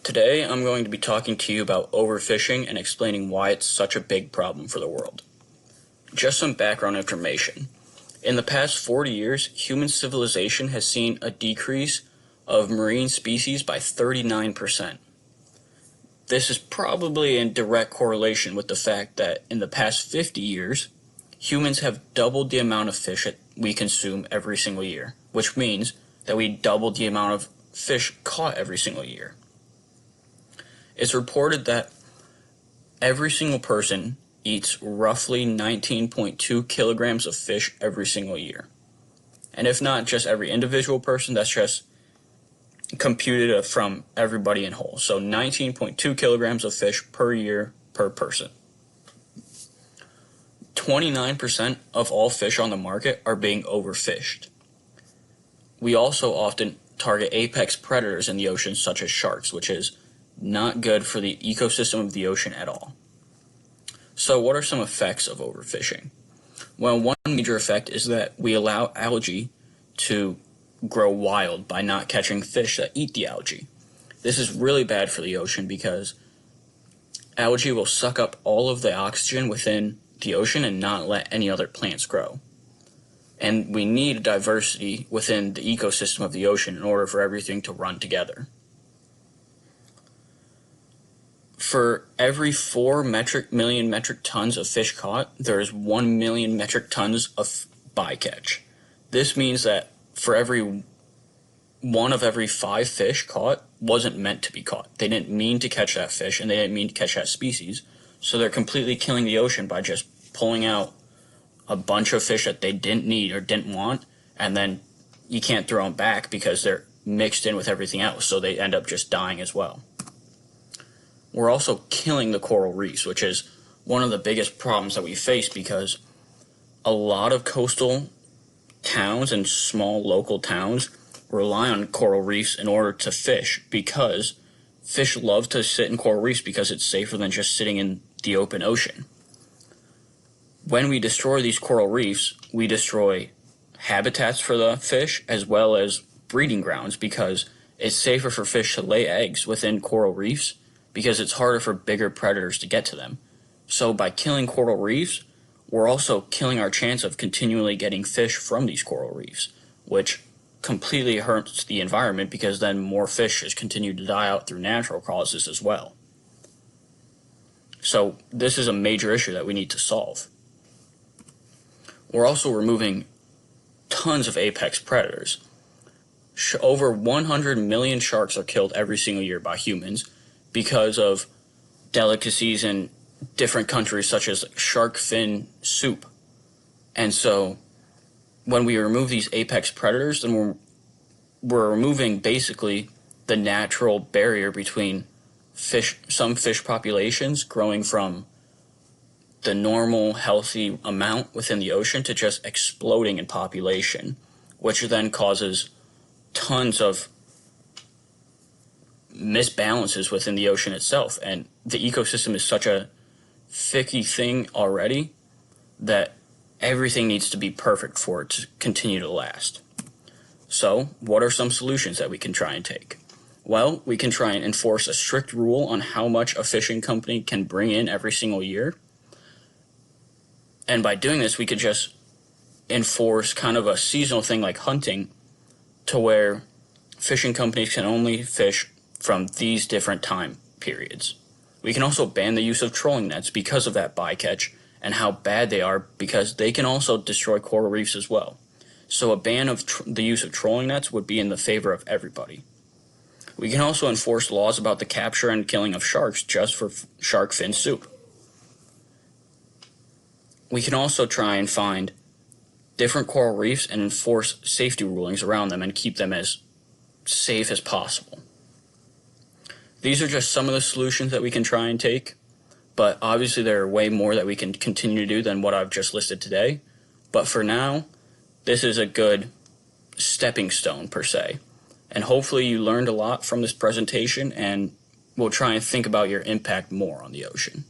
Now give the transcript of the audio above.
Today, I'm going to be talking to you about overfishing and explaining why it's such a big problem for the world. Just some background information. In the past 40 years, human civilization has seen a decrease of marine species by 39%. This is probably in direct correlation with the fact that in the past 50 years, humans have doubled the amount of fish that we consume every single year, which means that we doubled the amount of fish caught every single year. It's reported that every single person eats roughly 19.2 kilograms of fish every single year. And if not just every individual person, that's just computed from everybody in whole. So 19.2 kilograms of fish per year per person. 29% of all fish on the market are being overfished. We also often target apex predators in the ocean, such as sharks, which is not good for the ecosystem of the ocean at all. So what are some effects of overfishing? Well, one major effect is that we allow algae to grow wild by not catching fish that eat the algae. This is really bad for the ocean because algae will suck up all of the oxygen within the ocean and not let any other plants grow. And we need diversity within the ecosystem of the ocean in order for everything to run together. For every 4 million metric tons of fish caught, there is 1 million metric tons of bycatch. This means that for every 1 of every 5 fish caught wasn't meant to be caught. They didn't mean to catch that fish, and they didn't mean to catch that species. So they're completely killing the ocean by just pulling out a bunch of fish that they didn't need or didn't want, and then you can't throw them back because they're mixed in with everything else, so they end up just dying as well. We're also killing the coral reefs, which is one of the biggest problems that we face because a lot of coastal towns and small local towns rely on coral reefs in order to fish because fish love to sit in coral reefs because it's safer than just sitting in the open ocean. When we destroy these coral reefs, we destroy habitats for the fish as well as breeding grounds because it's safer for fish to lay eggs within coral reefs because it's harder for bigger predators to get to them. So by killing coral reefs, we're also killing our chance of continually getting fish from these coral reefs, which completely hurts the environment because then more fish just continue to die out through natural causes as well. So this is a major issue that we need to solve. We're also removing tons of apex predators. Over 100 million sharks are killed every single year by humans because of delicacies in different countries such as shark fin soup. And so when we remove these apex predators, then we're removing basically the natural barrier between some fish populations growing from the normal healthy amount within the ocean to just exploding in population, which then causes tons of misbalances within the ocean itself. And the ecosystem is such a ficky thing already that everything needs to be perfect for it to continue to last. So what are some solutions that we can try and take? Well, we can try and enforce a strict rule on how much a fishing company can bring in every single year. And by doing this, we could just enforce kind of a seasonal thing like hunting to where fishing companies can only fish from these different time periods. We can also ban the use of trolling nets because of that bycatch and how bad they are because they can also destroy coral reefs as well. So a ban of the use of trolling nets would be in the favor of everybody. We can also enforce laws about the capture and killing of sharks just for shark fin soup. We can also try and find different coral reefs and enforce safety rulings around them and keep them as safe as possible. These are just some of the solutions that we can try and take, but obviously there are way more that we can continue to do than what I've just listed today. But for now, this is a good stepping stone per se. And hopefully you learned a lot from this presentation and will try and think about your impact more on the ocean.